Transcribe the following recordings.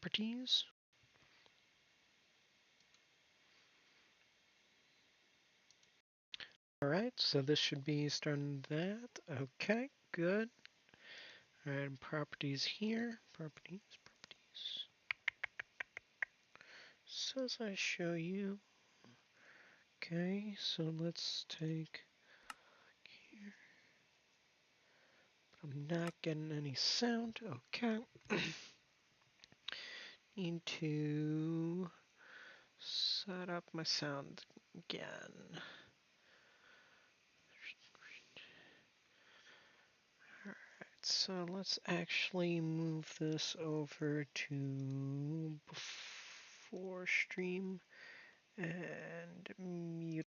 properties. Alright, so this should be starting that. Okay, good. Alright, properties here. Properties. So as I show you. Okay, so let's take here. I'm not getting any sound. Okay. Need to set up my sound again. Alright, so let's actually move this over to before stream and mute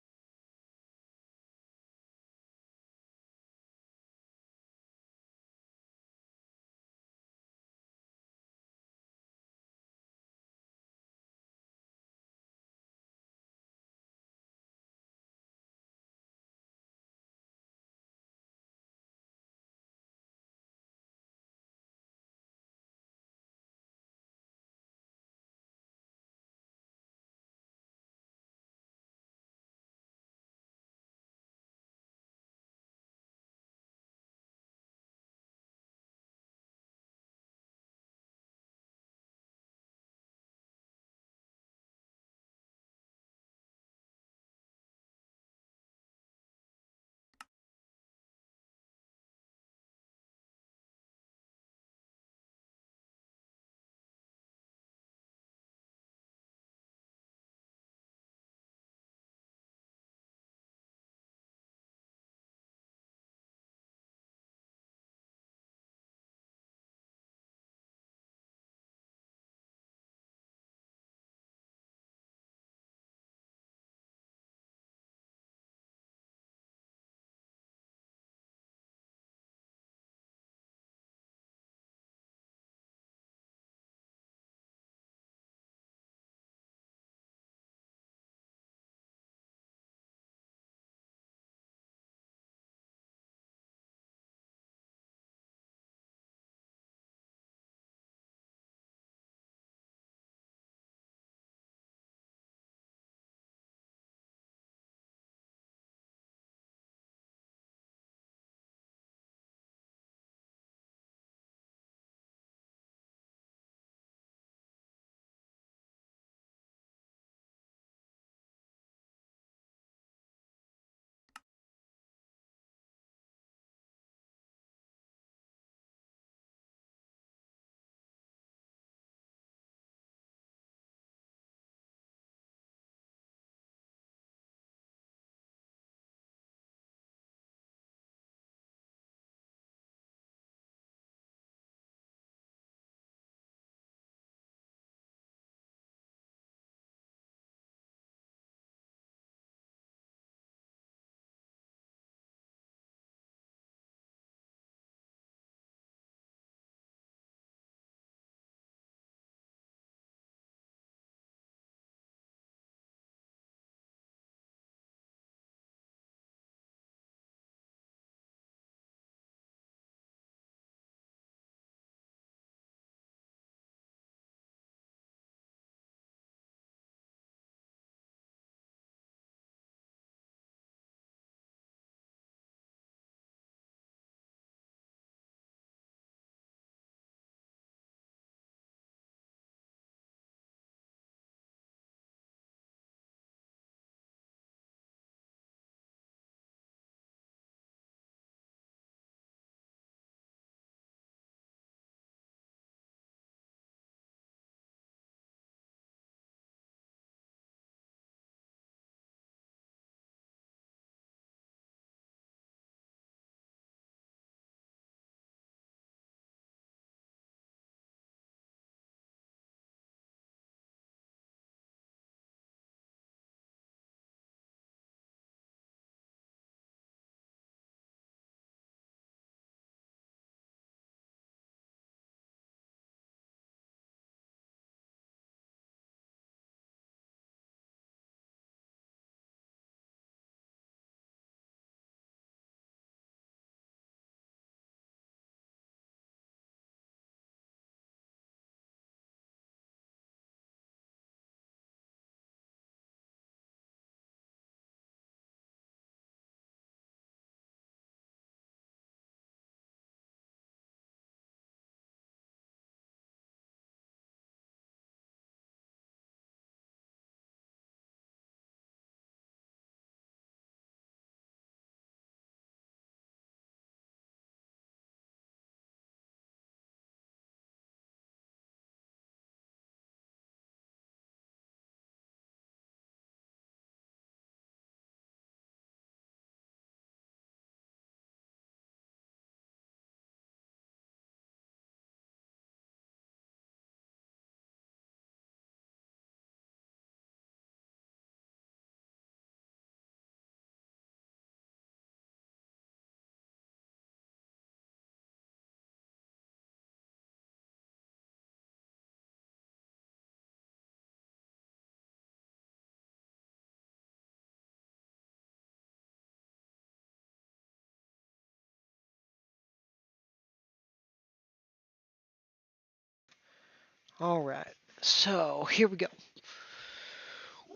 Alright, so here we go.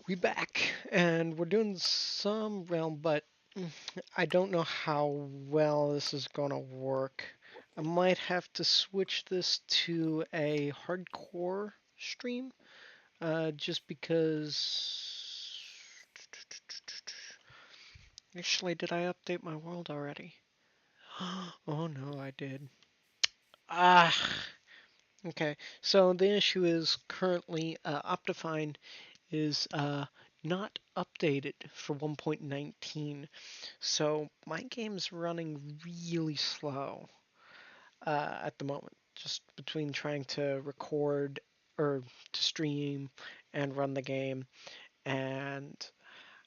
We back, and we're doing some realm, but I don't know how well this is gonna work. I might have to switch this to a hardcore stream, just because... Actually, did I update my world already? Oh no, I did. Ah, okay. So the issue is currently Optifine is not updated for 1.19. So my game's running really slow at the moment, just between trying to record or to stream and run the game. And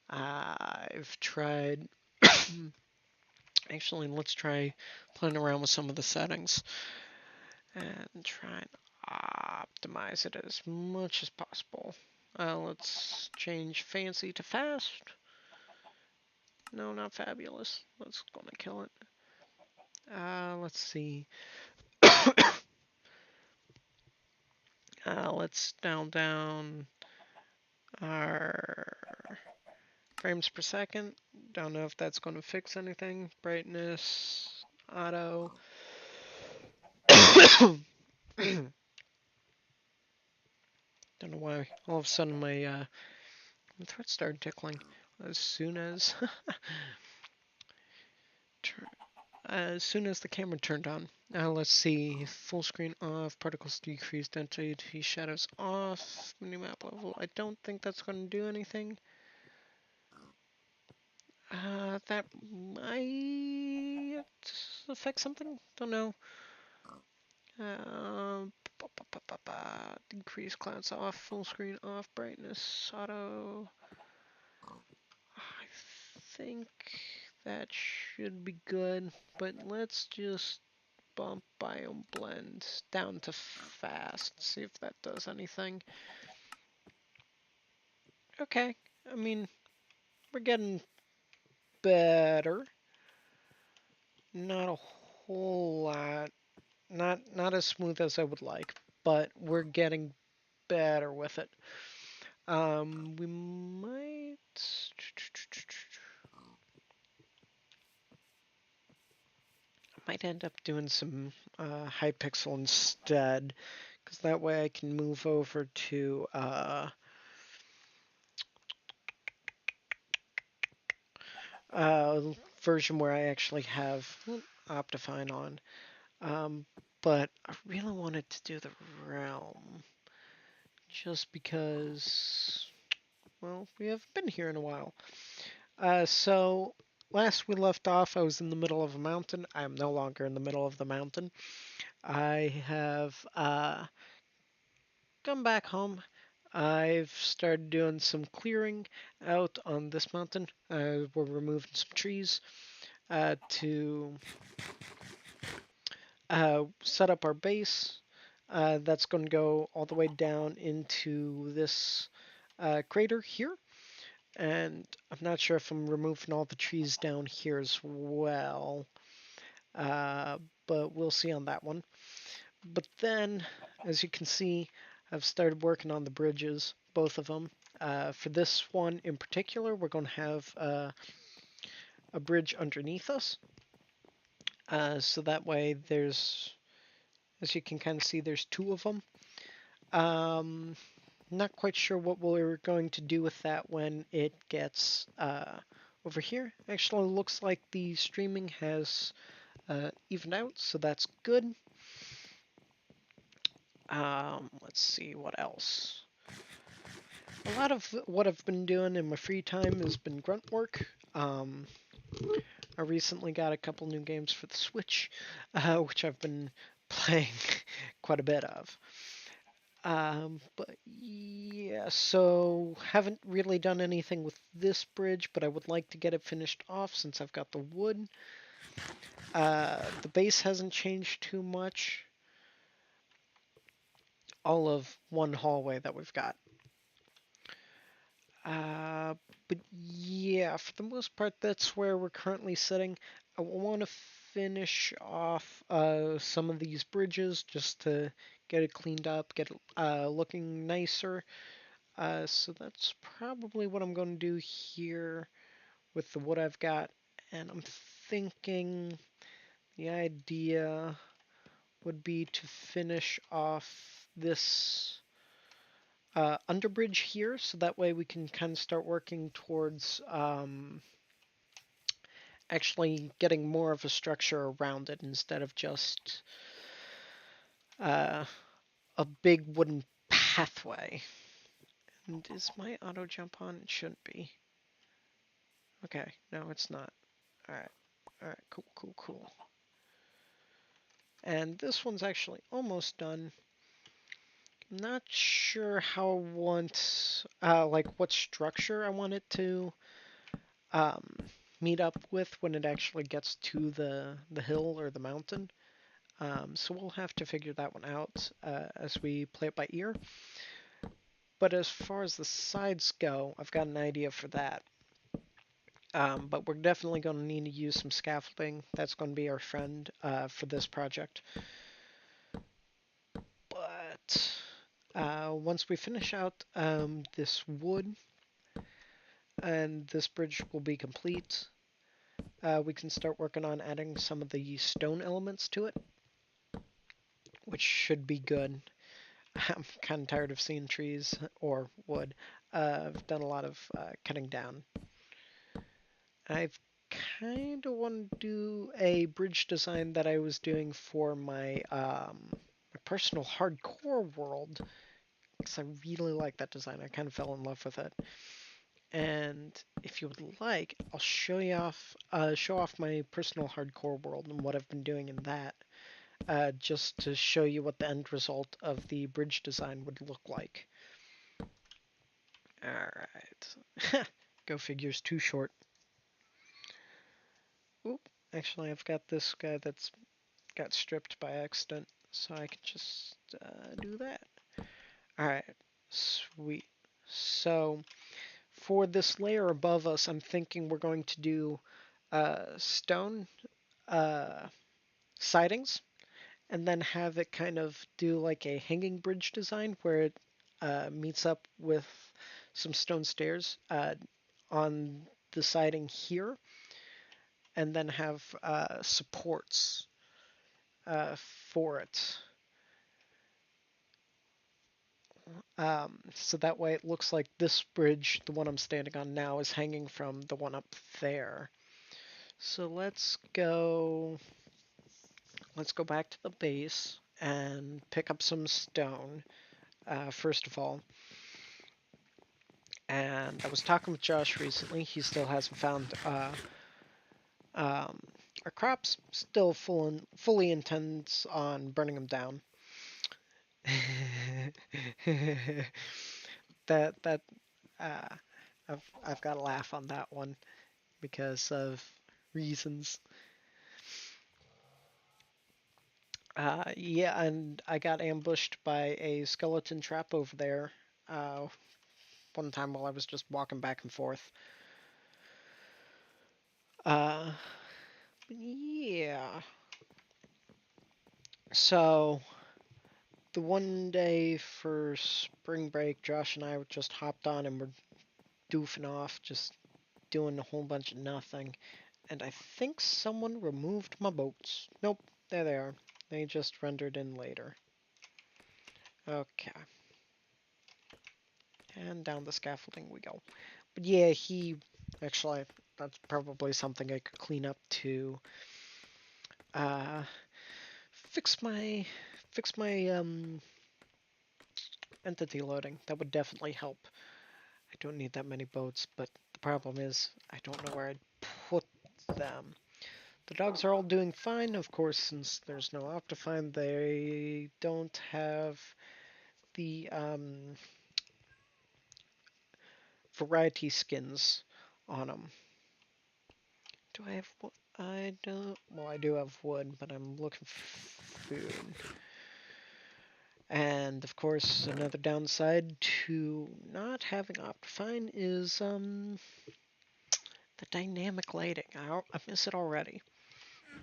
I've tried. Actually, let's try playing around with some of the settings and try and optimize it as much as possible. Let's change fancy to fast. No, not fabulous. That's gonna kill it. Let's see. Let's down our frames per second. Don't know if that's going to fix anything. Brightness, auto. Don't know why all of a sudden my throat started tickling as soon as as soon as the camera turned on. Now let's see. Full screen off, particles decreased, density, shadows off, minimap level. I don't think that's going to do anything. That might affect something. Don't know. Um, Decrease clouds off, full screen off, brightness auto. I think that should be good, but let's just bump biome blend down to fast, see if that does anything. Okay, I mean, we're getting better. Not a whole lot. Not as smooth as I would like, but we're getting better with it. We might end up doing some high pixel instead, because that way I can move over to version where I actually have Optifine on. But I really wanted to do the realm, just because, well, we haven't been here in a while. So last we left off, I was in the middle of a mountain. I am no longer in the middle of the mountain. I have come back home. I've started doing some clearing out on this mountain. We're removing some trees to set up our base. That's going to go all the way down into this crater here. And I'm not sure if I'm removing all the trees down here as well. Uh, but we'll see on that one. But then, as you can see, I've started working on the bridges, both of them. For this one in particular, we're going to have a bridge underneath us. So that way there's, as you can kind of see, there's two of them. Not quite sure what we're going to do with that when it gets over here. Actually, looks like the streaming has evened out, so that's good. Let's see what else. A lot of what I've been doing in my free time has been grunt work. I recently got a couple new games for the Switch, which I've been playing quite a bit of. But yeah, so haven't really done anything with this bridge, but I would like to get it finished off since I've got the wood. The base hasn't changed too much. All of one hallway that we've got. But yeah, for the most part, that's where we're currently sitting. I want to finish off some of these bridges just to get it cleaned up, get it looking nicer. So that's probably what I'm going to do here with the wood I've got. And I'm thinking the idea would be to finish off this underbridge here, so that way we can kind of start working towards actually getting more of a structure around it instead of just uh, a big wooden pathway. And is my auto jump on? It shouldn't be. Okay, no, it's not. Alright, alright, cool, cool, cool. And this one's actually almost done. Not sure how I want, like what structure I want it to um, meet up with when it actually gets to the hill or the mountain. So we'll have to figure that one out as we play it by ear. But as far as the sides go, I've got an idea for that. But we're definitely going to need to use some scaffolding. That's going to be our friend for this project. But once we finish out this wood and this bridge will be complete, we can start working on adding some of the stone elements to it, which should be good. I'm kind of tired of seeing trees or wood. I've done a lot of cutting down. I've kind of want to do a bridge design that I was doing for my personal hardcore world, because I really like that design. I kind of fell in love with it. And if you would like, I'll show off my personal hardcore world and what I've been doing in that, just to show you what the end result of the bridge design would look like. Alright. Go figures, too short. Oop, actually I've got this guy that's got stripped by accident, so I can just do that. Alright, sweet. So, for this layer above us, I'm thinking we're going to do stone sidings, and then have it kind of do like a hanging bridge design where it meets up with some stone stairs on the siding here, and then have supports for it. So that way it looks like this bridge, the one I'm standing on now, is hanging from the one up there. So let's go back to the base and pick up some stone, first of all. And I was talking with Josh recently. He still hasn't found our crops. Still fully intends on burning them down. that uh, I've got to laugh on that one because of reasons. Yeah, and I got ambushed by a skeleton trap over there one time while I was just walking back and forth. Yeah. So, the one day for spring break, Josh and I just hopped on and were doofing off, just doing a whole bunch of nothing. And I think someone removed my boats. Nope, there they are. They just rendered in later. Okay. And down the scaffolding we go. But yeah, actually, that's probably something I could clean up to uh, fix my entity loading. That would definitely help. I don't need that many boats, but the problem is I don't know where I'd put them. The dogs are all doing fine, of course, since there's no Optifine. They don't have the variety skins on them. Do I have wood? I don't. Well, I do have wood, but I'm looking for food. And of course, another downside to not having Optifine is the dynamic lighting. I miss it already.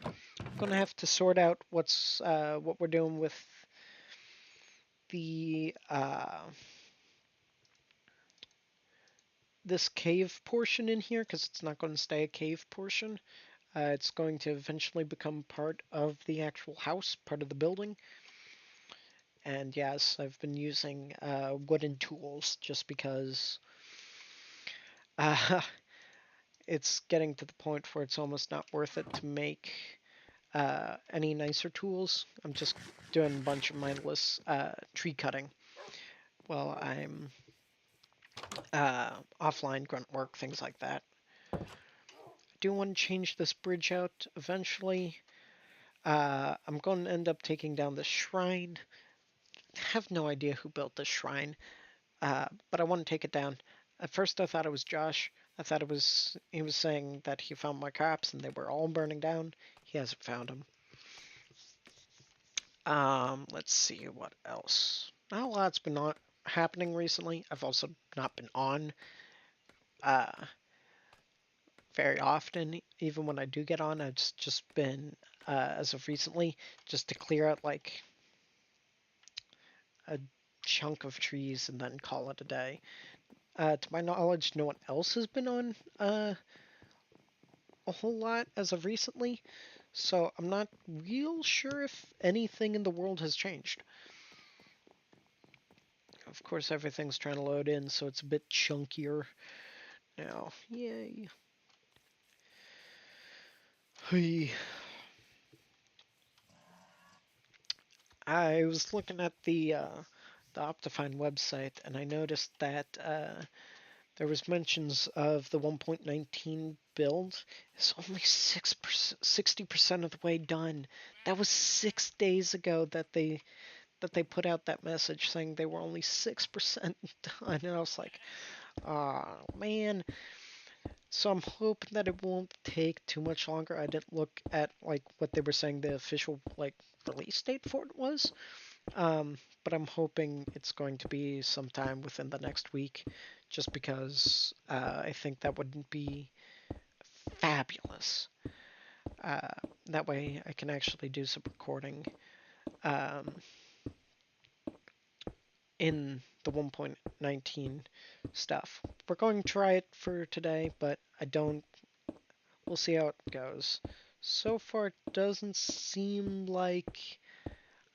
I'm gonna have to sort out what we're doing with the this cave portion in here because it's not going to stay a cave portion. It's going to eventually become part of the actual house, part of the building. And yes, I've been using wooden tools just because uh, it's getting to the point where it's almost not worth it to make any nicer tools. I'm just doing a bunch of mindless tree cutting while I'm offline grunt work, things like that. I do want to change this bridge out eventually. I'm going to end up taking down the shrine. I have no idea who built this shrine, but I want to take it down. At first, I thought it was Josh. I thought he was saying that he found my crops and they were all burning down. He hasn't found them. Let's see what else. Not a lot's been happening recently. I've also not been on uh, very often. Even when I do get on, I've just been, as of recently, just to clear out like a chunk of trees and then call it a day. To my knowledge, no one else has been on a whole lot as of recently, so I'm not real sure if anything in the world has changed. Of course, everything's trying to load in, so it's a bit chunkier now. Yay. Hey. I was looking at the Optifine website, and I noticed that there was mentions of the 1.19 build is only 60% of the way done. That was 6 days ago that they put out that message saying they were only 6% done, and I was like, oh man. So I'm hoping that it won't take too much longer. I didn't look at like what they were saying the official like release date for it was. But I'm hoping it's going to be sometime within the next week, just because I think that would be fabulous. Uh, that way I can actually do some recording um, in the 1.19 stuff. We're going to try it for today, but I don't. We'll see how it goes. So far, it doesn't seem like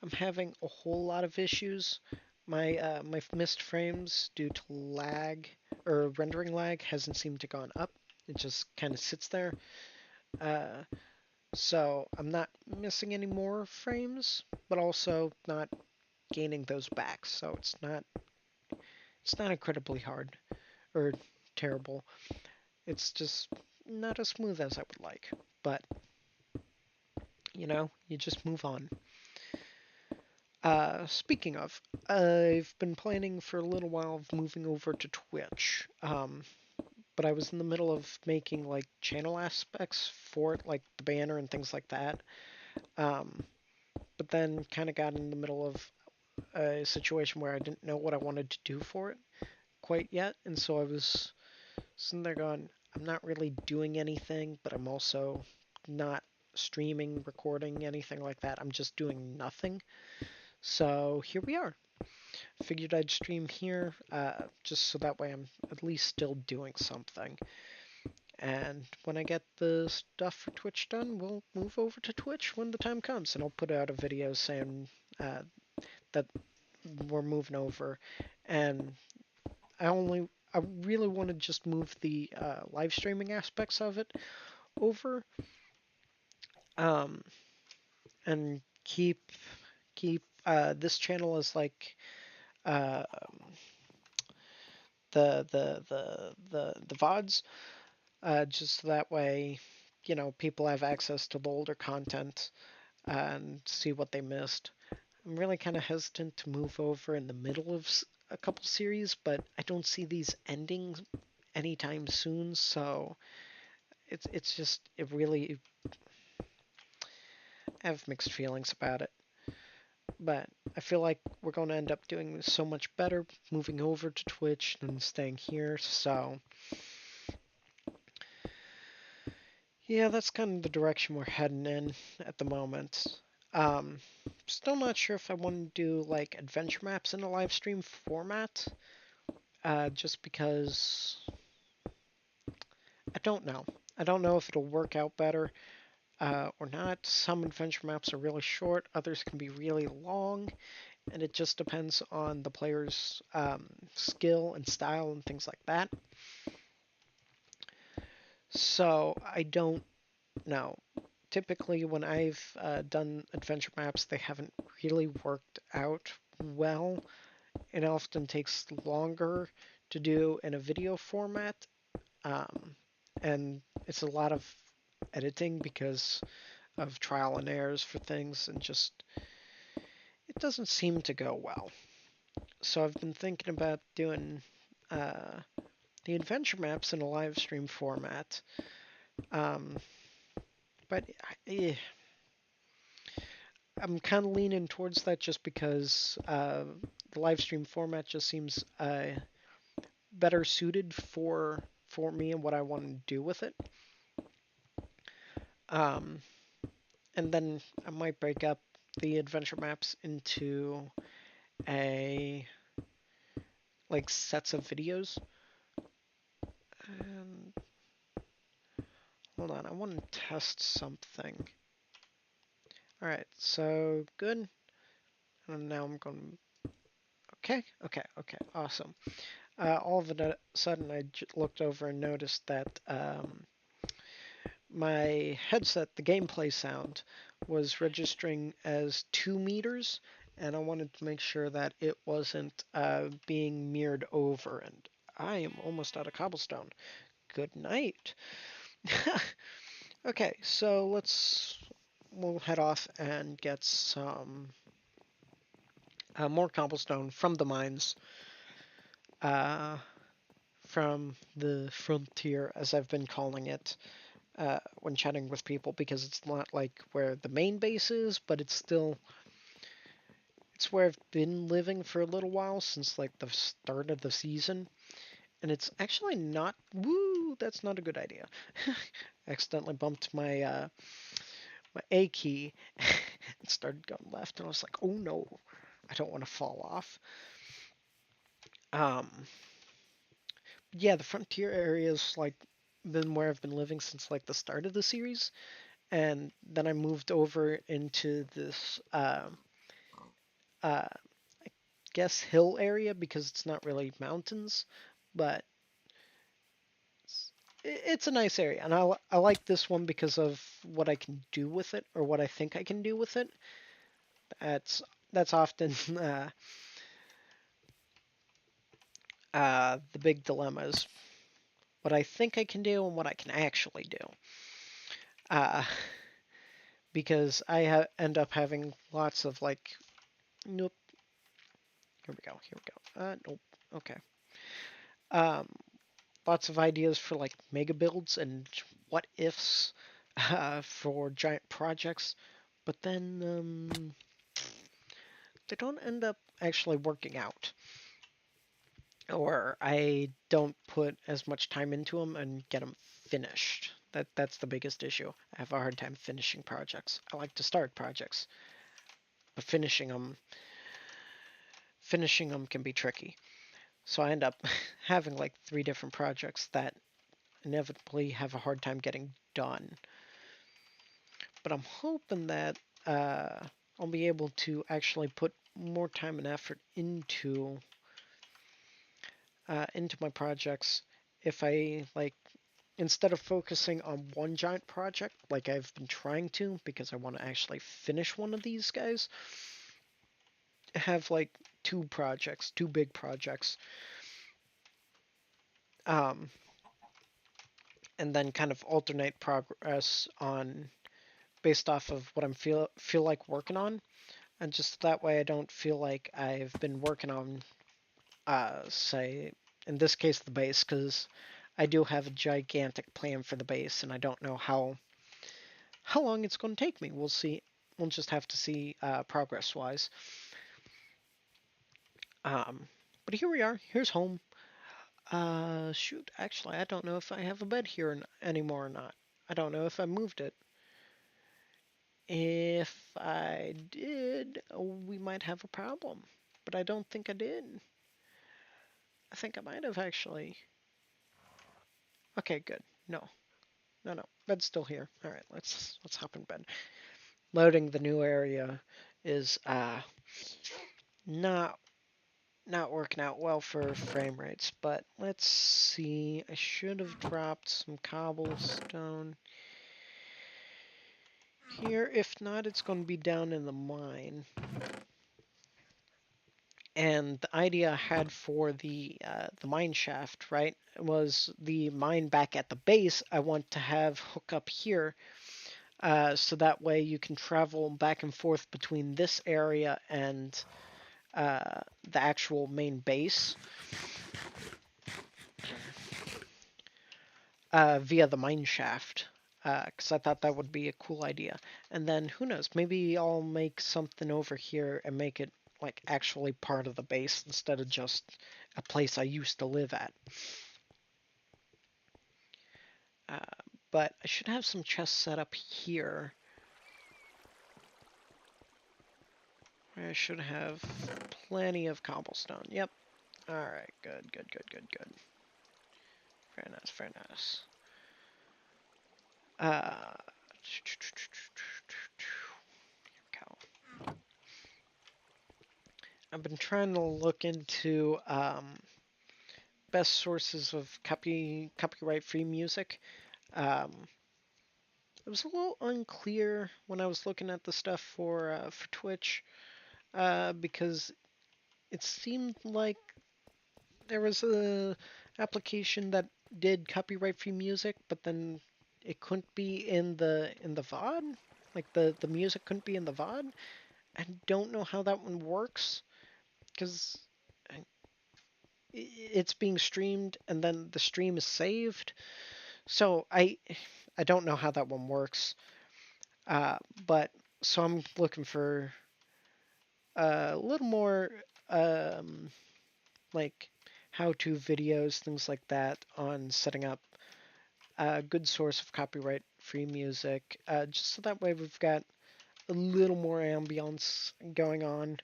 I'm having a whole lot of issues. My missed frames due to lag or rendering lag hasn't seemed to gone up. It just kind of sits there. Uh, so I'm not missing any more frames, but also not gaining those back. So it's not incredibly hard or terrible. It's just not as smooth as I would like. But you just move on. Speaking of, I've been planning for a little while of moving over to Twitch. But I was in the middle of making like channel aspects for it, like the banner and things like that. Um, but then kind of got in the middle of a situation where I didn't know what I wanted to do for it quite yet, and so I was sitting there going, I'm not really doing anything, but I'm also not streaming, recording, anything like that. I'm just doing nothing. So here we are. Figured I'd stream here, just so that way I'm at least still doing something. And when I get the stuff for Twitch done, we'll move over to Twitch when the time comes, and I'll put out a video saying that we're moving over. And I really want to just move the live streaming aspects of it over, um, and keep this channel as like uh, the VODs, just so that way, people have access to the older content and see what they missed. I'm really kind of hesitant to move over in the middle of a couple series, but I don't see these ending anytime soon, so it's just it really I have mixed feelings about it. But I feel like we're going to end up doing so much better moving over to Twitch than staying here. So Yeah, that's kind of the direction we're heading in at the moment. Um, Still not sure if I want to do like adventure maps in a live stream format, just because I don't know. I don't know if it'll work out better or not. Some adventure maps are really short, others can be really long, and it just depends on the player's skill and style and things like that. So I don't know. Typically, when I've done adventure maps, they haven't really worked out well. It often takes longer to do in a video format, um, and it's a lot of editing because of trial and errors for things, and just it doesn't seem to go well. So I've been thinking about doing uh, the adventure maps in a live stream format, um, but I'm kind of leaning towards that just because the live stream format just seems better suited for me and what I want to do with it. Um, and then I might break up the adventure maps into a like sets of videos. And hold on, I want to test something. All right, so good. And now I'm going. Okay, awesome. All of a sudden, I looked over and noticed that my headset, the gameplay sound, was registering as 2 meters, and I wanted to make sure that it wasn't being mirrored over. And I am almost out of cobblestone. Good night. Okay, so we'll head off and get some more cobblestone from the mines, uh, from the frontier, as I've been calling it. When chatting with people, because it's not like where the main base is, but it's where I've been living for a little while since like the start of the season, and it's actually not. Woo, that's not a good idea. Accidentally bumped my A key and started going left, and I was like, oh no, I don't want to fall off. Um, yeah, the frontier area is like been where I've been living since like the start of the series, and then I moved over into this uh, I guess hill area because it's not really mountains, but it's a nice area, and I like this one because of what I can do with it, or what I think I can do with it. That's that's often the big dilemma is what I think I can do and what I can actually do. Uh, because end up having lots of like, nope, here we go. Nope, okay. Um, Lots of ideas for like mega builds and what ifs for giant projects, but then they don't end up actually working out, or I don't put as much time into them and get them finished. That's the biggest issue. I have a hard time finishing projects. I like to start projects, but finishing them can be tricky. So I end up having like 3 different projects that inevitably have a hard time getting done. But I'm hoping that I'll be able to actually put more time and effort into my projects if I like, instead of focusing on one giant project like I've been trying to, because I want to actually finish one of these guys, have like 2 projects, 2 big projects, um, and then kind of alternate progress on based off of what I'm feel like working on, and just that way I don't feel like I've been working on say in this case the base, because I do have a gigantic plan for the base, and I don't know how long it's going to take me. We'll see. We'll just have to see progress wise. Um, but here we are. Here's home. Shoot. Actually, I don't know if I have a bed here anymore or not. I don't know if I moved it. If I did, we might have a problem. But I don't think I did. I think I might have actually. Okay, good. No, no. Bed's still here. All right, let's hop in bed. Loading the new area is not not working out well for frame rates, but let's see. I should have dropped some cobblestone here. If not, it's going to be down in the mine. And the idea I had for the mine shaft, right, was the mine back at the base. I want to have hook up here, so that way you can travel back and forth between this area and the actual main base via the mine shaft. Because I thought that would be a cool idea. And then who knows? Maybe I'll make something over here and make it like actually part of the base instead of just a place I used to live at. Uh, but I should have some chests set up here. I should have plenty of cobblestone. Yep. Alright, good. Very nice, very nice. Here we go. I've been trying to look into best sources of copyright-free music. It was a little unclear when I was looking at the stuff for Twitch, because it seemed like there was a application that did copyright-free music, but then it couldn't be in the VOD. Like the music couldn't be in the VOD. I don't know how that one works because it's being streamed and then the stream is saved. So I don't know how that one works. But so I'm looking for a little more like how-to videos, things like that, on setting up a good source of copyright-free music, just so that way we've got a little more ambience going on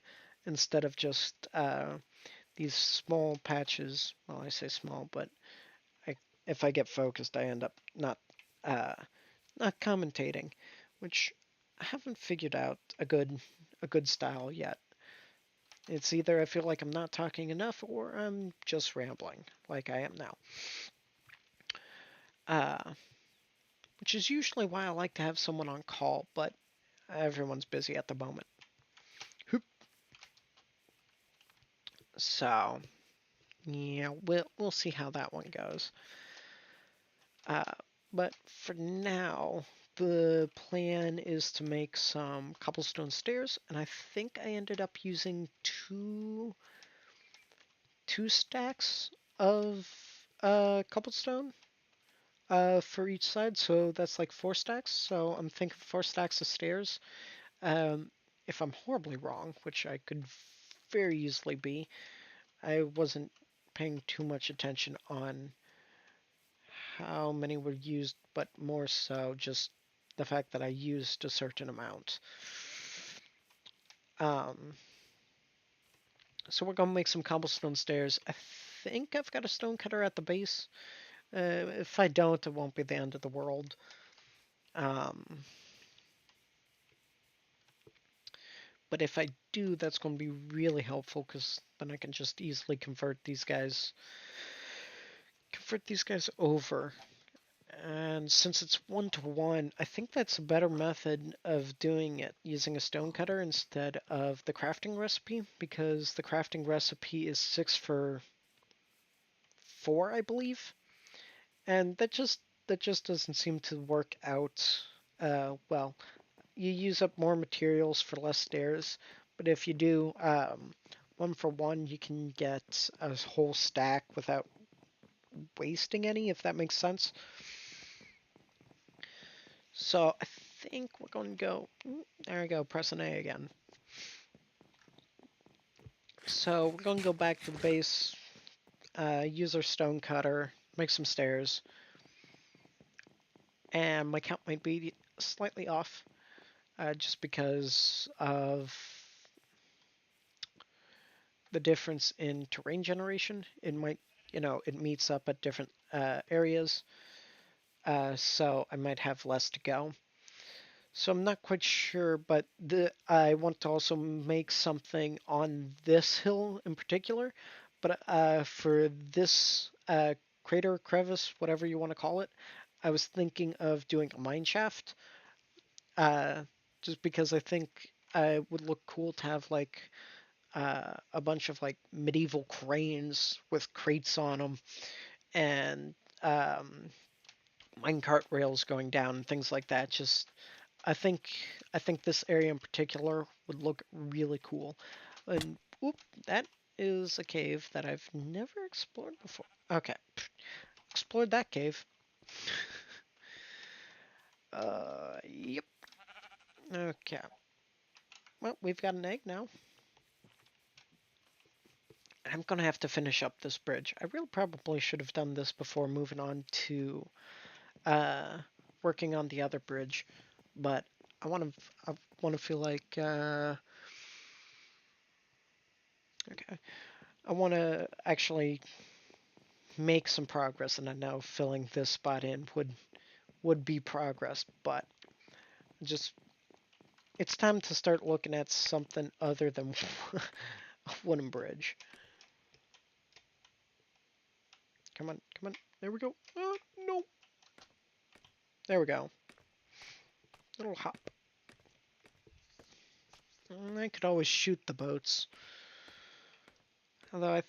instead of just these small patches. Well, I say small, but if I get focused, I end up uh, not commentating, which I haven't figured out a good style yet. It's either I feel like I'm not talking enough or I'm just rambling like I am now. Uh, which is usually why I like to have someone on call, but everyone's busy at the moment. So, yeah, we'll see how that one goes. Uh, but for now, the plan is to make some cobblestone stairs, and I think I ended up using two stacks of cobblestone for each side, so that's like 4 stacks. So I'm thinking 4 stacks of stairs. If I'm horribly wrong, which I could very easily be, I wasn't paying too much attention on how many were used, but more so just the fact that I used a certain amount. Um, so we're gonna make some cobblestone stairs. I think I've got a stone cutter at the base. If I don't, it won't be the end of the world. Um, but if I do, that's going to be really helpful because then I can just easily convert these guys over. And since it's 1-to-1, I think that's a better method of doing it, using a stone cutter instead of the crafting recipe, because the crafting recipe is 6 for 4, I believe. And that just doesn't seem to work out well. You use up more materials for less stairs, but if you do 1-for-1, you can get a whole stack without wasting any, if that makes sense. So I think we're going to go, there we go, press an A again. So we're going to go back to the base, use our stone cutter, make some stairs. and my count might be slightly off, just because of the difference in terrain generation. It might, it meets up at different areas, so I might have less to go. So I'm not quite sure, but I want to also make something on this hill in particular. But for this crater, crevice, whatever you want to call it, I was thinking of doing a mine shaft, uh, just because I think it would look cool to have like a bunch of like medieval cranes with crates on them and um, minecart rails going down and things like that. Just I think I think this area in particular would look really cool. And oop, that is a cave that I've never explored before. Okay, explored that cave. Yep. Okay. Well, we've got an egg now. I'm gonna have to finish up this bridge. I really probably should have done this before moving on to uh, working on the other bridge, but I want to feel like okay. I want to actually make some progress, and I know filling this spot in would be progress, but just it's time to start looking at something other than a wooden bridge. Come on, come on. There we go. No. There we go. Little hop. I could always shoot the boats. Although I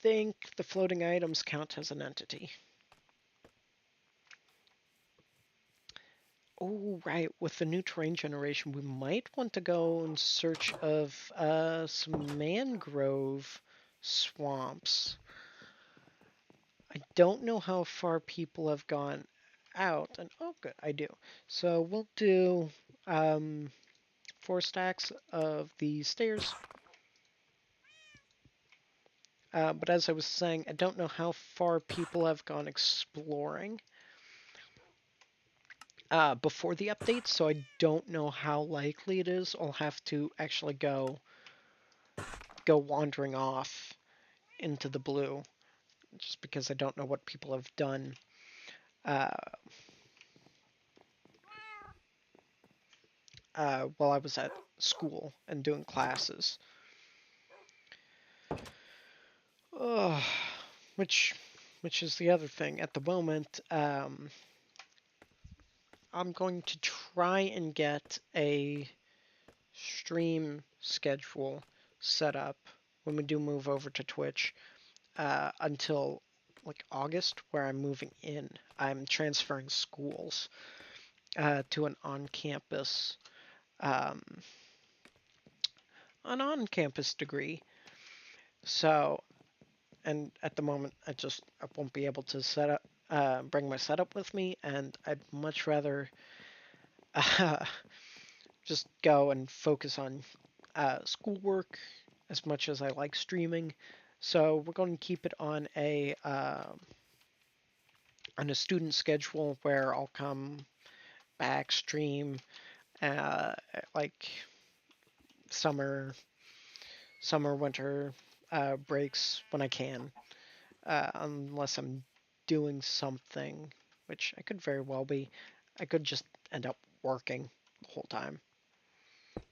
think the floating items count as an entity. Oh, right. With the new terrain generation, we might want to go in search of some mangrove swamps. I don't know how far people have gone out, and oh, good, I do. So we'll do 4 stacks of the stairs. But as I was saying, I don't know how far people have gone exploring before the update, so I don't know how likely it is. I'll have to actually go wandering off into the blue, just because I don't know what people have done uh, while I was at school and doing classes. Oh, which which is the other thing. At the moment, I'm going to try and get a stream schedule set up when we do move over to Twitch until like August, where I'm moving in. I'm transferring schools to um, an on-campus degree. So, and at the moment, I won't be able to bring my setup with me, and I'd much rather uh, just go and focus on schoolwork as much as I like streaming. So we're going to keep it on a student schedule where I'll come back stream uh, like summer winter breaks when I can, unless I'm doing something, which I could very well be. I could just end up working the whole time,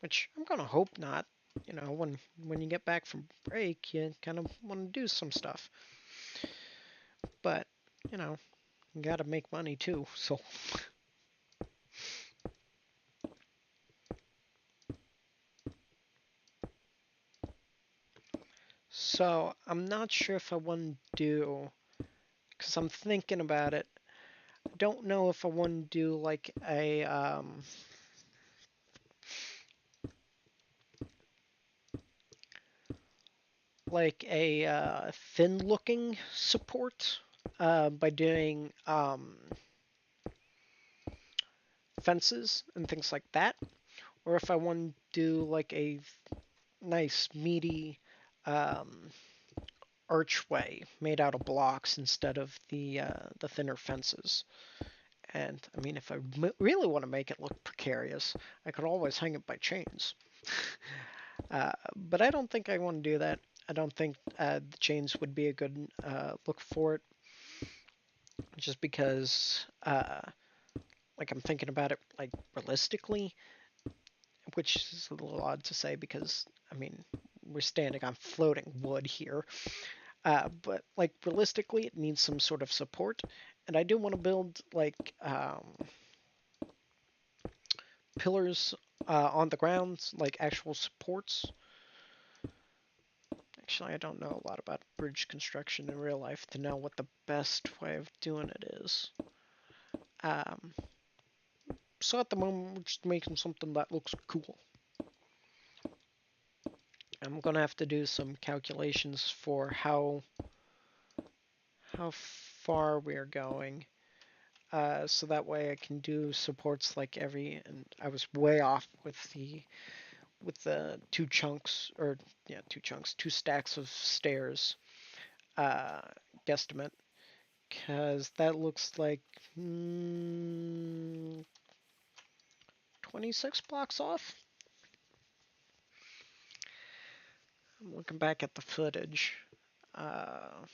which I'm gonna hope not. When you get back from break, you kind of want to do some stuff, but you know, you gotta make money too. So I'm not sure if I want to do, because I'm thinking about it. I don't know if I want to do like a thin looking support by doing fences and things like that, or if I want to do like a nice meaty um, archway made out of blocks instead of the thinner fences. And I mean, if I really want to make it look precarious, I could always hang it by chains. But I don't think I want to do that. I don't think the chains would be a good look for it, just because, like, I'm thinking about it, like, realistically, which is a little odd to say because, I mean, we're standing on floating wood here. But, like, realistically, it needs some sort of support, and I do want to build, like, pillars on the ground, like actual supports. Actually, I don't know a lot about bridge construction in real life to know what the best way of doing it is. Um, so at the moment, we're just making something that looks cool. I'm gonna have to do some calculations for how far we're going, so that way I can do supports like every. And I was way off with the two chunks, or yeah, two chunks, two stacks of stairs uh, guesstimate, because that looks like 26 blocks off. I'm looking back at the footage. Uh,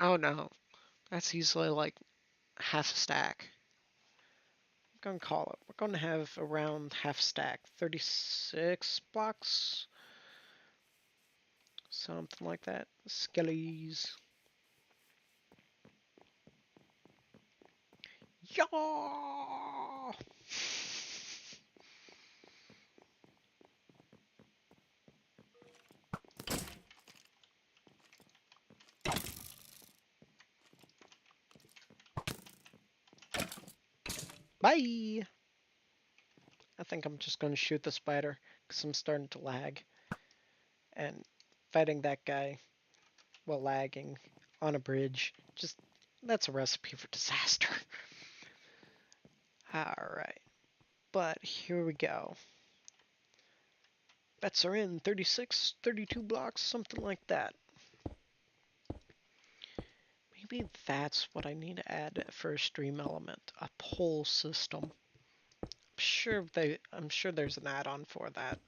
oh no, that's easily like half a stack. I'm gonna call it. We're gonna have around half stack, 36 blocks, something like that. Skellies. Yaw! Bye! I think I'm just gonna shoot the spider because I'm starting to lag. And fighting that guy while lagging on a bridge, just that's a recipe for disaster. Alright, but here we go. Bets are in 36, 32 blocks, something like that. Maybe that's what I need to add for a stream element, a poll system. I'm sure there's an add-on for that.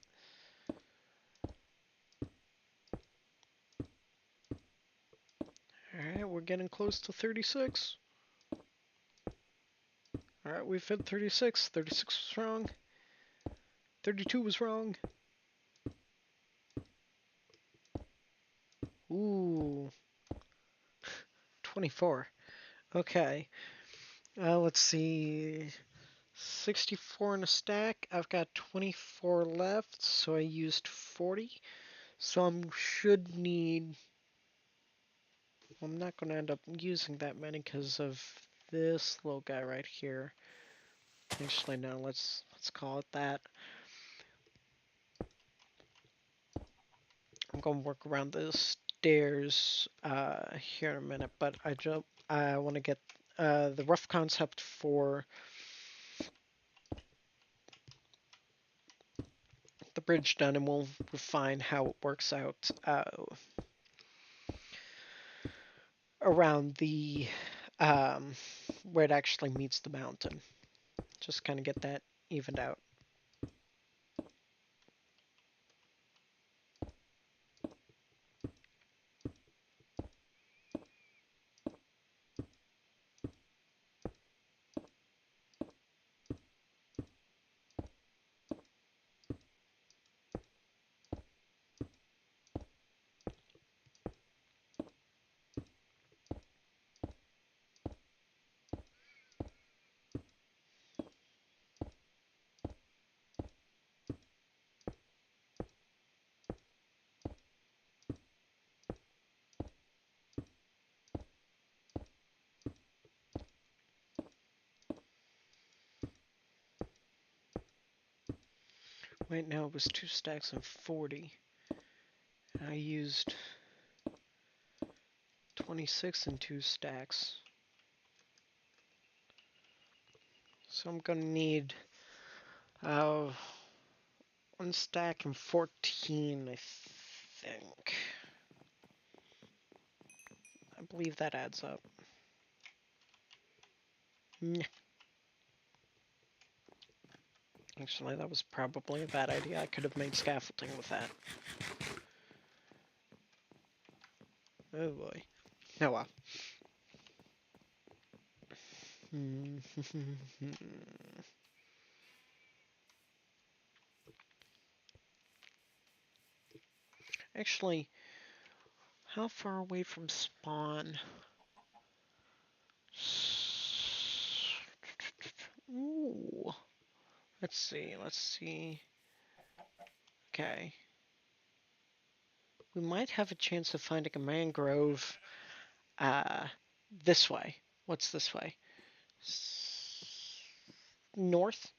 Alright, we're getting close to 36. Alright, we've hit 36. 36 was wrong. 32 was wrong. Ooh. 24. Okay. Let's see. 64 in a stack. I've got 24 left, so I used 40. So I should need. I'm not going to end up using that many because of this little guy right here. Actually, no. Let's call it that. I'm going to work around the stairs here in a minute, but I want to get the rough concept for the bridge done, and we'll refine how it works out around the where it actually meets the mountain. Just kind of get that evened out. Right now it was 2 stacks and 40. I used 26 and 2 stacks. So I'm gonna need 1 stack and 14, I think. I believe that adds up. Actually, that was probably a bad idea. I could have made scaffolding with that. Oh boy. Oh well. Actually, how far away from spawn? Ooh. Let's see. Okay. We might have a chance of finding a mangrove this way. What's this way? North?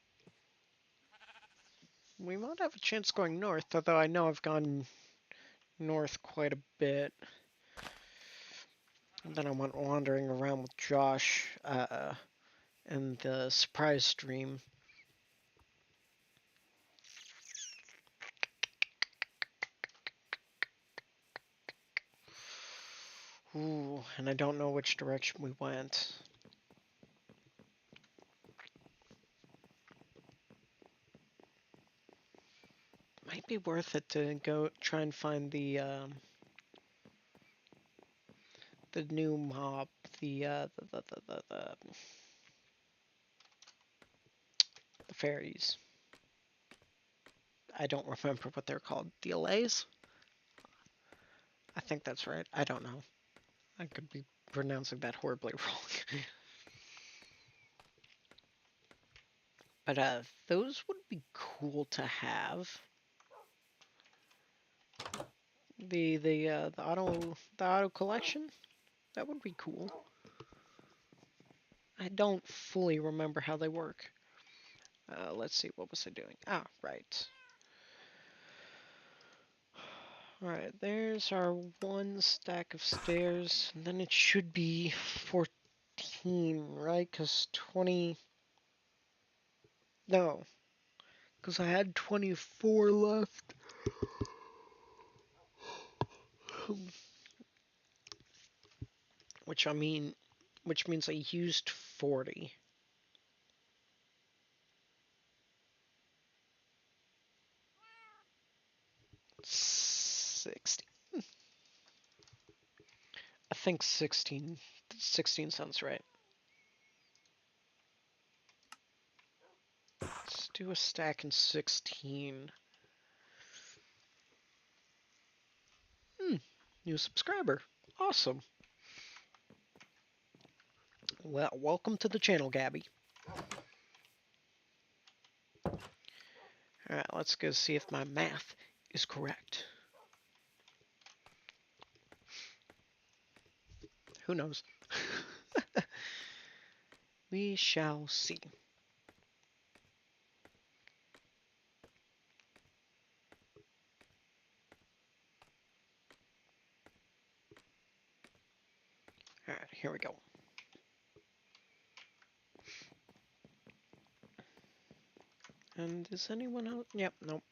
We might have a chance going north, although I know I've gone north quite a bit. And then I went wandering around with Josh in the surprise stream. Ooh, and I don't know which direction we went. Might be worth it to go try and find the new mob, the fairies. I don't remember what they're called. The Allays? I think that's right. I don't know. I could be pronouncing that horribly wrong. But those would be cool to have. The auto collection, that would be cool. I don't fully remember how they work. Let's see, what was I doing? Ah, right. Alright, there's our one stack of stairs, and then it should be 14, right? Because 20... No, because I had 24 left. Which means I used 40. 60. I think 16. 16 sounds right. Let's do a stack in 16. New subscriber. Awesome. Well, welcome to the channel, Gabby. Alright, let's go see if my math is correct. Who knows? We shall see. Alright, here we go. And is anyone else? Yep, nope.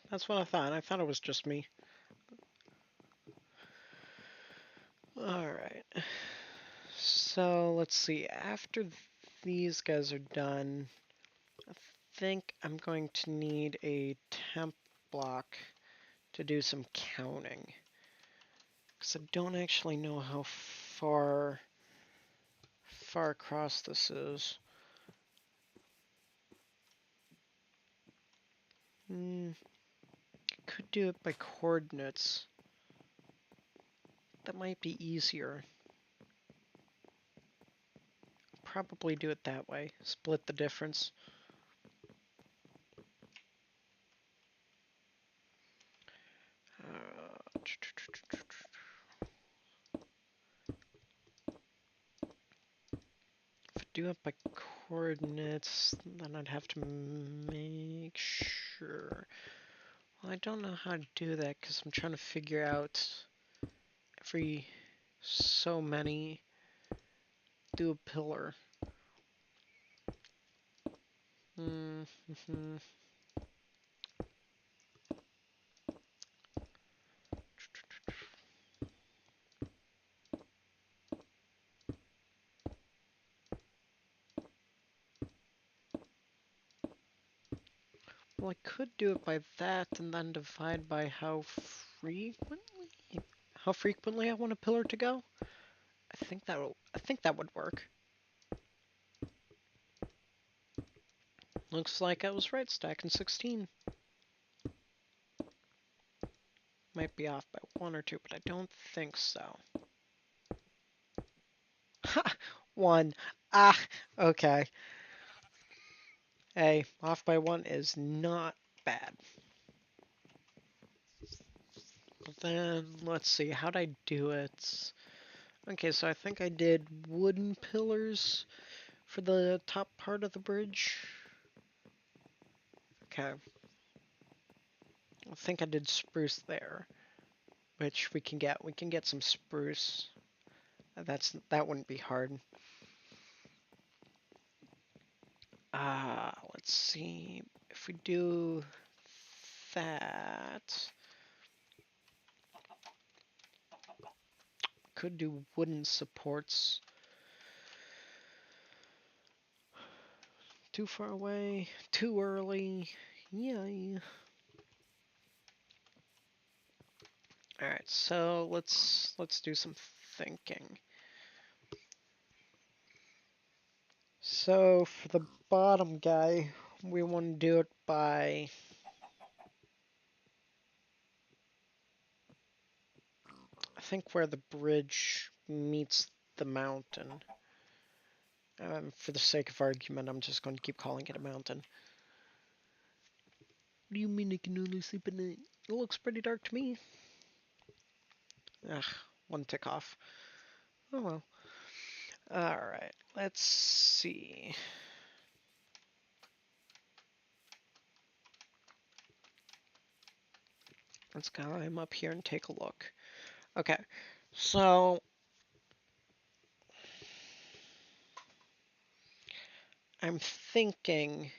That's what I thought. I thought it was just me. Alright. So, let's see. After these guys are done, I think I'm going to need a temp block to do some counting. Because I don't actually know how far across this is. Could do it by coordinates. That might be easier. Probably do it that way. Split the difference. If I do it by coordinates, then I'd have to make sure. Well, I don't know how to do that because I'm trying to figure out every so many do a pillar. Well, I could do it by that and then divide by how frequently I want a pillar to go. I think that would work. Looks like I was right, stacking 16. Might be off by 1 or 2, but I don't think so. Ha! 1. Ah, okay. Hey, off by 1 is not bad. But then, let's see, how'd I do it? Okay, so I think I did wooden pillars for the top part of the bridge. Okay. I think I did spruce there, which we can get. We can get some spruce. That wouldn't be hard. Let's see if we do that. Could do wooden supports. Too far away, too early. Yeah. All right, so let's do some thinking. So for the bottom guy, we want to do it by I think where the bridge meets the mountain. For the sake of argument, I'm just going to keep calling it a mountain. What do you mean I can only sleep at night? It looks pretty dark to me. Ugh, 1 tick off. Oh well. Alright, let's see. Let's climb up here and take a look. Okay, so I'm thinking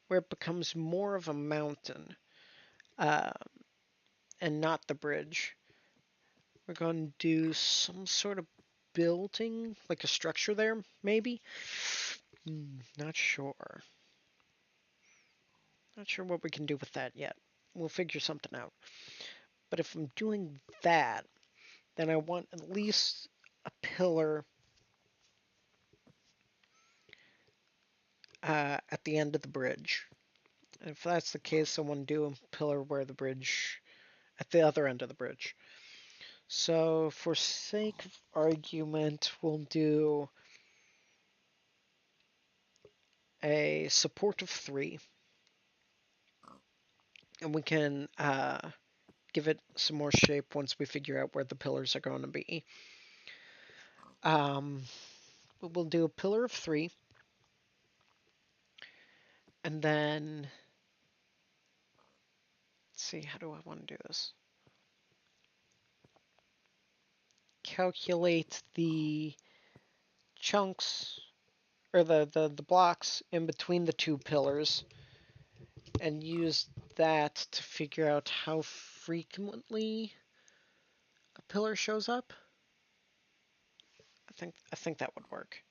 where it becomes more of a mountain uh, and not the bridge. We're going to do some sort of building, like a structure there, maybe? Not sure. Not sure what we can do with that yet. We'll figure something out. But if I'm doing that, then I want at least a pillar at the end of the bridge. And if that's the case, I want to do a pillar where the bridge, at the other end of the bridge. So for sake of argument, we'll do a support of 3. And we can give it some more shape once we figure out where the pillars are going to be. But we'll do a pillar of 3. And then, let's see, how do I want to do this? Calculate the chunks, or the blocks in between the 2 pillars, and use that to figure out how frequently a pillar shows up. I think that would work.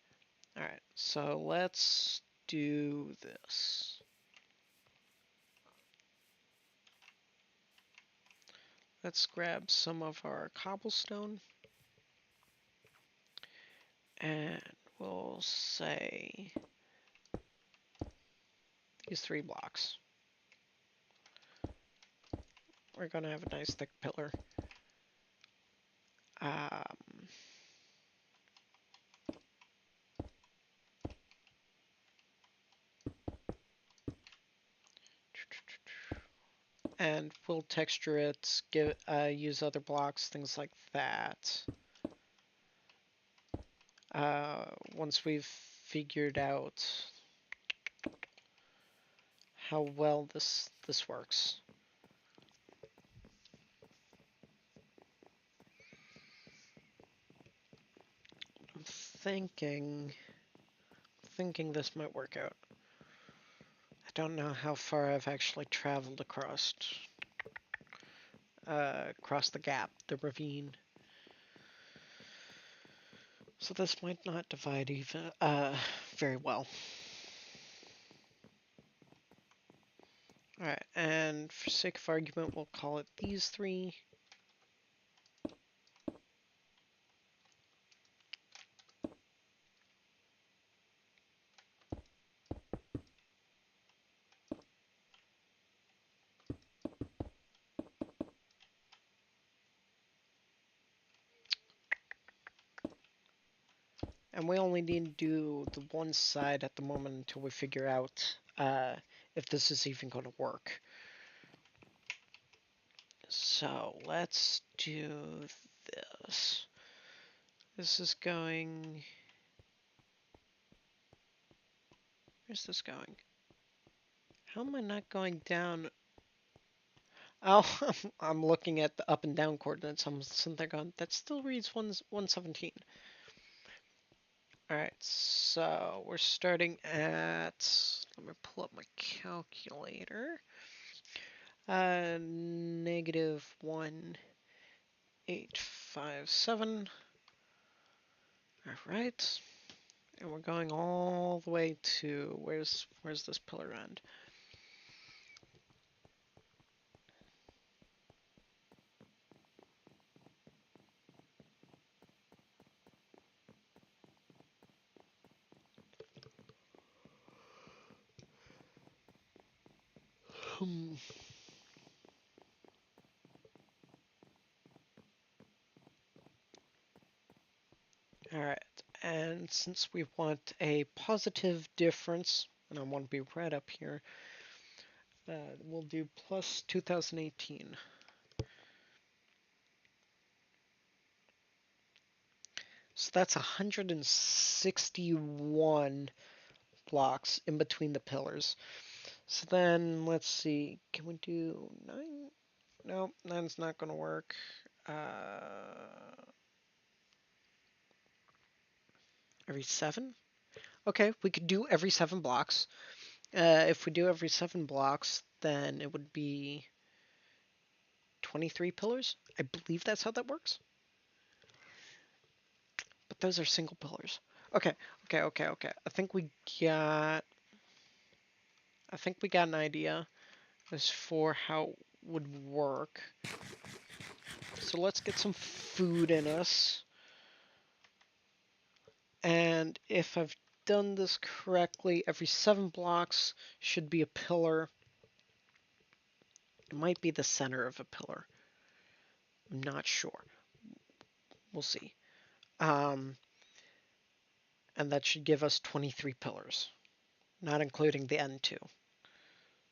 All right, so let's do this. Let's grab some of our cobblestone, and we'll say these 3 blocks. We're gonna have a nice thick pillar. And we'll texture it, use other blocks, things like that. Once we've figured out how well this works. I'm thinking this might work out. I don't know how far I've actually traveled across the gap, the ravine. So this might not divide even very well. Alright, and for sake of argument, we'll call it these three. And we only need to do the one side at the moment until we figure out if this is even going to work. So let's do this. This is going... Where's this going? How am I not going down? Oh, I'm looking at the up and down coordinates. I'm sitting there going, that still reads 117. Alright, so we're starting at, let me pull up my calculator. Negative 1857. Alright. And we're going all the way to, where's this pillar end? Alright, and since we want a positive difference, and I want to be right up here, we'll do plus 2018. So that's 161 blocks in between the pillars. So then, let's see, can we do 9? No, 9's not going to work. Every 7? Okay, we could do every 7 blocks. If we do every 7 blocks, then it would be 23 pillars. I believe that's how that works. But those are single pillars. Okay. I think we got an idea as for how it would work. So let's get some food in us. And if I've done this correctly, every 7 blocks should be a pillar. It might be the center of a pillar. I'm not sure. We'll see. And that should give us 23 pillars, not including the end two.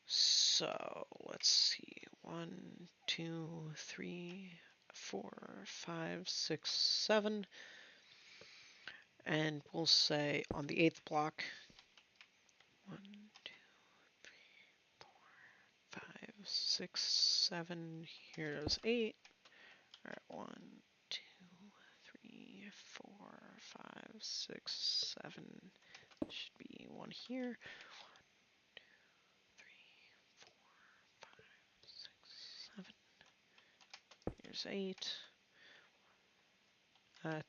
So let's see. 1, 2, 3, 4, 5, 6, 7. And we'll say on the 8th block, 1, 2, 3, 4, 5, 6, 7. Here's 8. All right, 1, 2, 3, 4, 5, 6, 7. Should be 1 here. 1, 2, 3, 4, 5, 6, 7. Here's 8.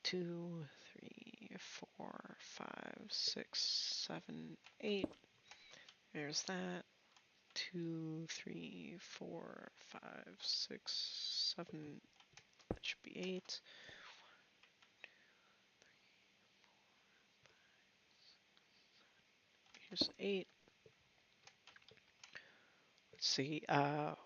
2, 3, 4, 5, 6, 7, 8. There's that. 2, 3, 4, 5, 6, 7. That should be 8. Here's 8. Let's see. I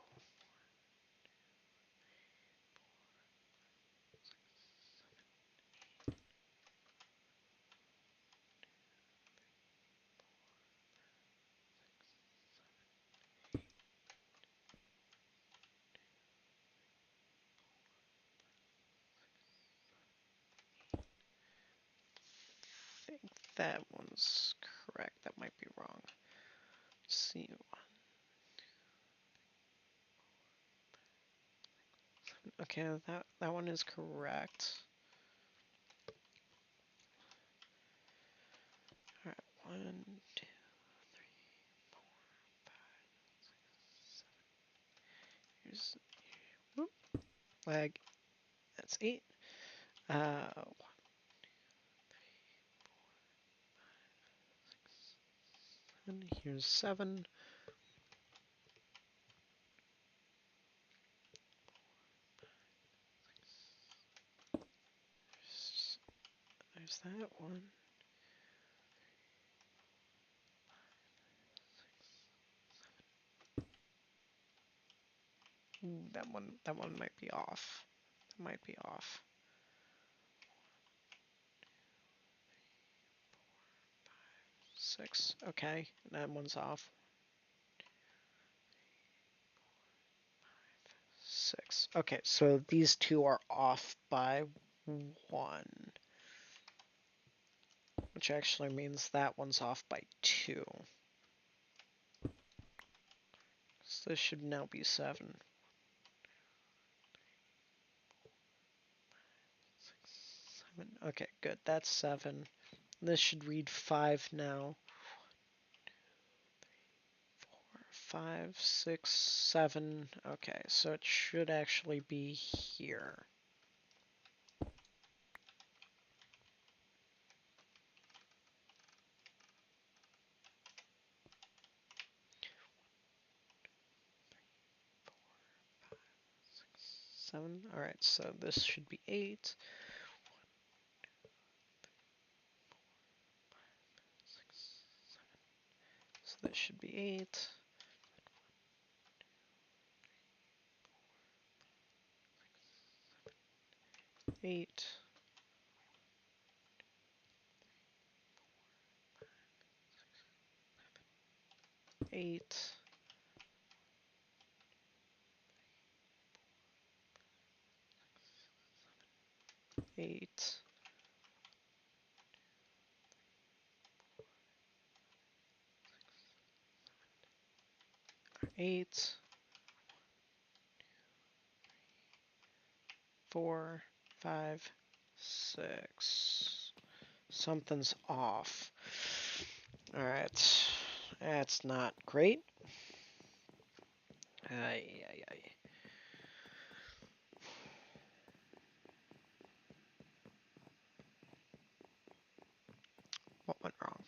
think that one's correct. That might be wrong. Let's see. Okay, that one is correct. All right, 1, 2, 3, 4, 5, 6, 7. Here's whoop, lag. That's 8. 1, 2, 3, 4, 5, 6, 7. Here's 7. There's that one. Ooh, that one might be off. That might be off. 6. Okay, that one's off. 6. Okay, so these two are off by 1. Which actually means that one's off by 2. So this should now be 7. 7. Okay, good. That's 7. This should read 5 now. 5, 6, 7. Okay, so it should actually be here. Seven. All right, so this should be 8. 6, 7. So this should be 8. 8. 8. 8. 8. 4, 5, 6. Something's off. All right, that's not great. Ay, ay, ay. What went wrong?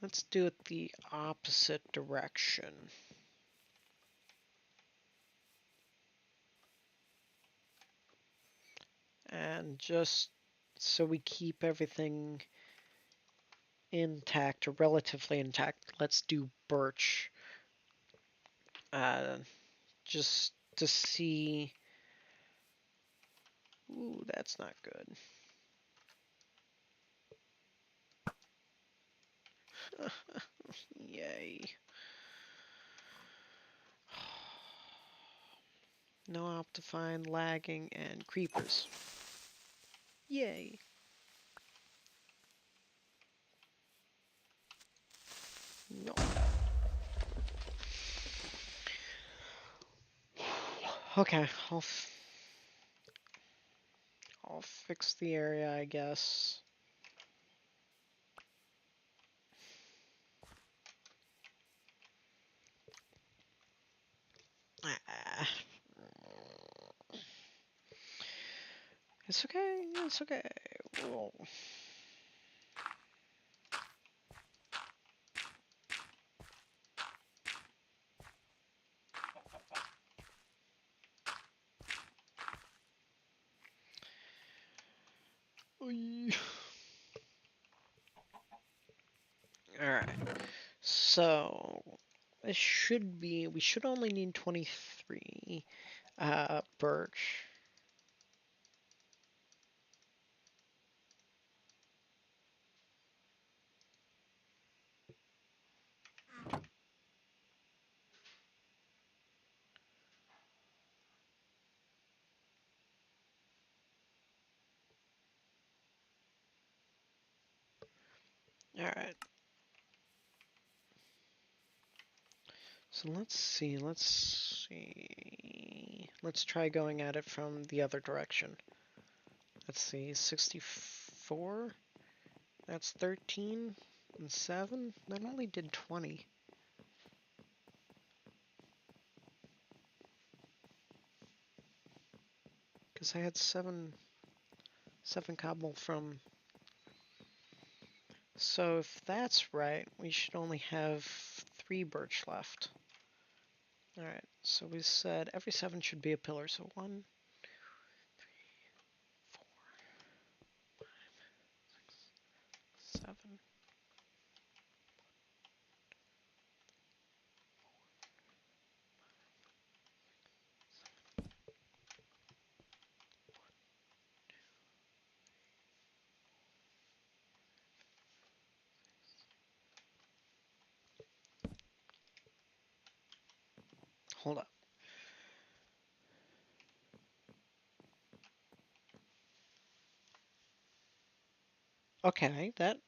Let's do it the opposite direction. And just so we keep everything intact or relatively intact, let's do birch. Just to see. Ooh, that's not good. Yay. No Optifine, lagging, and creepers. Yay. No. Okay, I'll fix the area, I guess. Ah. It's okay, it's okay. Whoa. Alright, so this should be, we should only need 23 birch. Alright. So let's see. Let's try going at it from the other direction. Let's see, 64? That's 13 and 7? That only did 20. Because I had 7 cobble from... So if that's right, we should only have 3 birch left. All right, so we said every 7 should be a pillar. So 1, 4, 7. Hold up. Okay, that.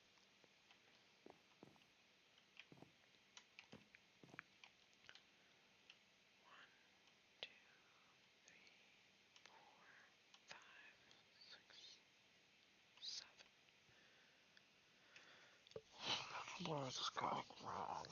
What is going wrong?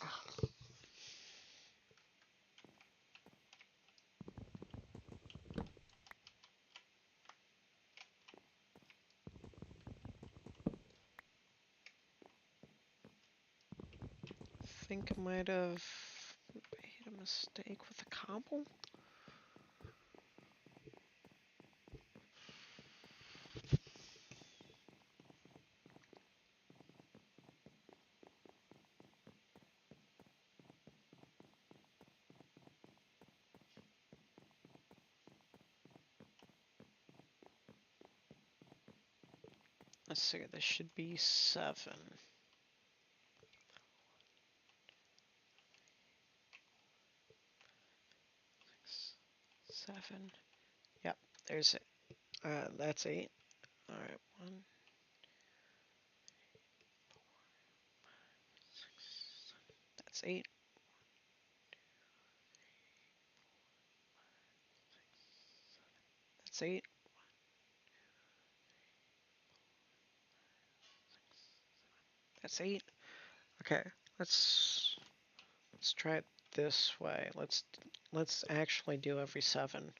I think I might have made a mistake with the cobble. Let's see, this should be 7. 7. Yep, there's it. That's 8. All right, 1. That's 8. That's 8. That's 8. Okay, let's try it this way. Let's actually do every 7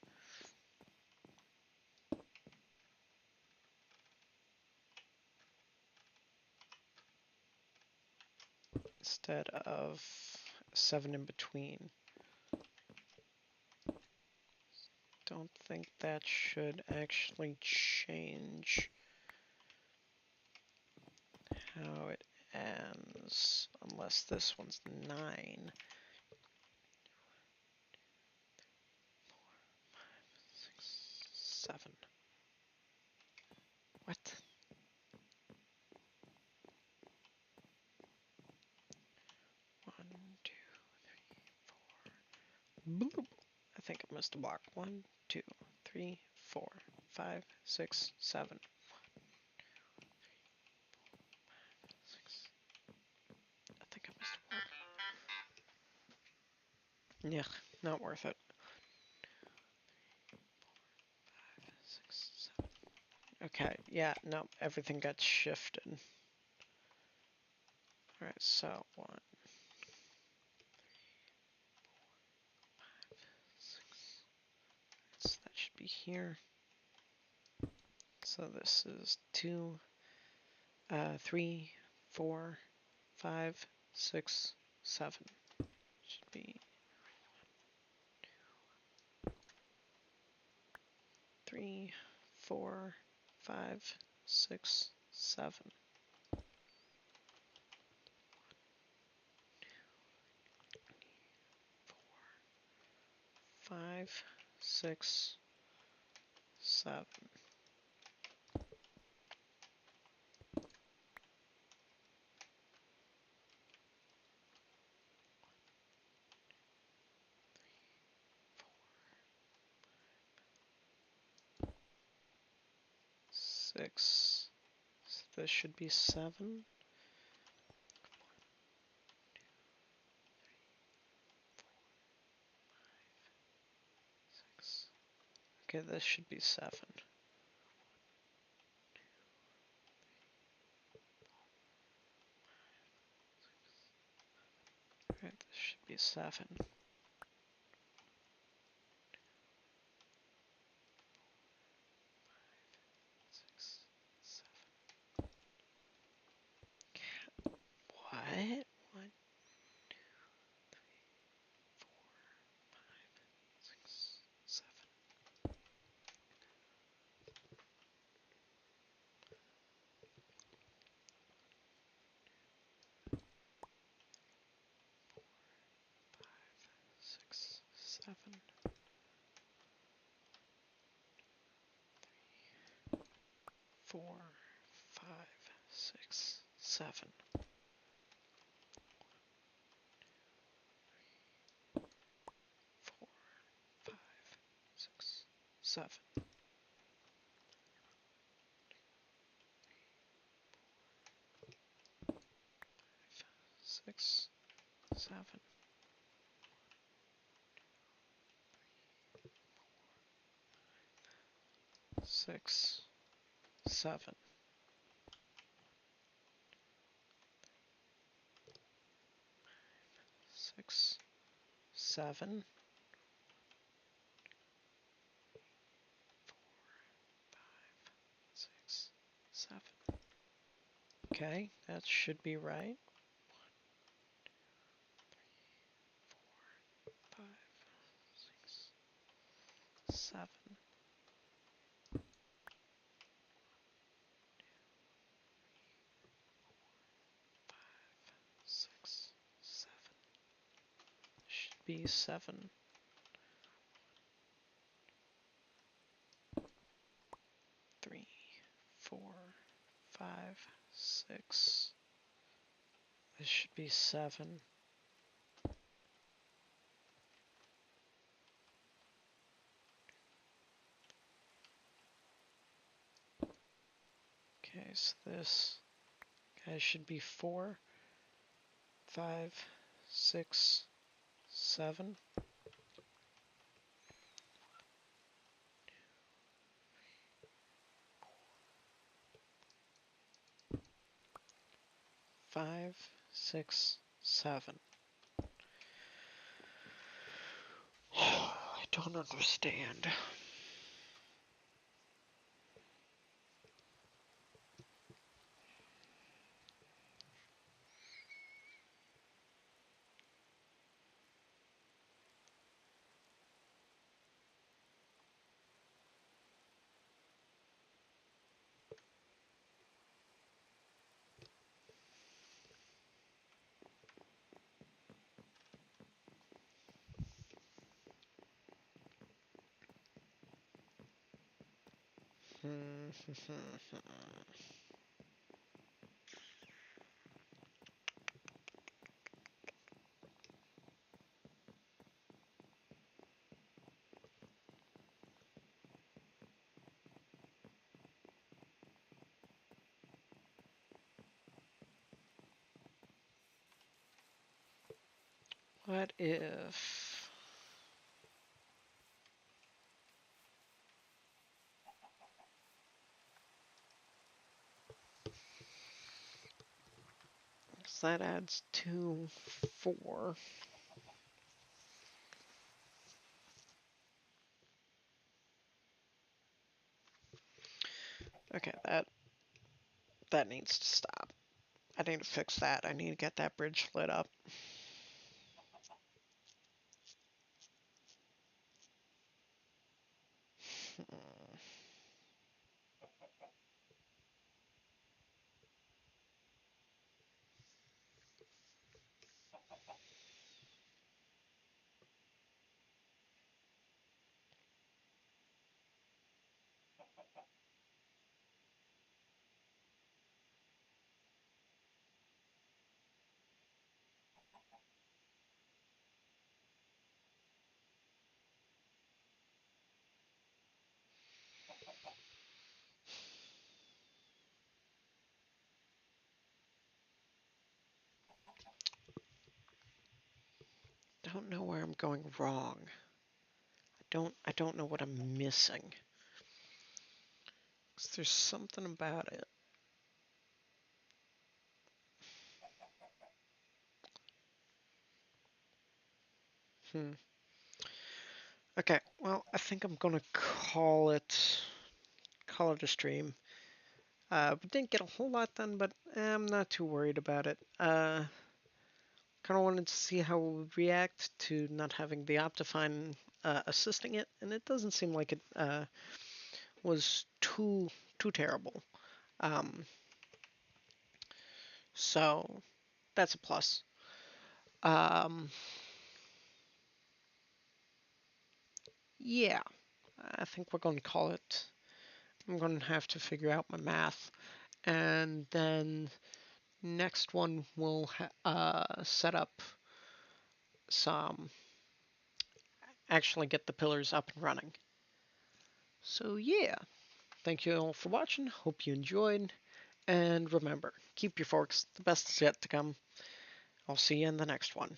instead of 7 in between. Don't think that should actually change how it ends, unless this one's 9. 7. What? 1, 2, 3, 4. Bloop. I think I missed a block. 1, 2, 3, 4, 5, 6, 7. 6. I think I missed a block. Yeah, not worth it. 5, 6, 7. Okay, yeah, no, everything got shifted. Alright, so 1, 6. So that should be here. So this is 2, 3, 4, 5, 6, 7. Should be 3, 4, 5, 6, 7. 5, 6, 7. 6. So this should be 7. 6. Okay, this should be 7. Alright, this should be 7. 6, 7. What? 1, 2, 3, 4, 7, 4, 5, 6, 7. 4, 5, 6, 7. 6, 7. 6, 7. 6, 7. 6, 7. Okay, that should be right. 5, 6, 7. 6, 7. Should be 7. 3, 4, 5, 6. This should be 7. Okay, so this guy should be 4, 5, 6, 7. 5, 6, 7. I don't understand. What if... So that adds 2, 4. Okay, that needs to stop. I need to fix that. I need to get that bridge lit up. Don't know where I'm going wrong. I don't know what I'm missing. 'Cause there's something about it. Okay, well, I think I'm gonna call it a stream. We didn't get a whole lot done, but I'm not too worried about it. Kind of wanted to see how it would react to not having the Optifine assisting it, and it doesn't seem like it was too terrible. So that's a plus. Um, yeah, I think we're going to call it. I'm going to have to figure out my math. And then next one we'll set up some, actually get the pillars up and running. So yeah, thank you all for watching. Hope you enjoyed. And remember, keep your forks. The best is yet to come. I'll see you in the next one.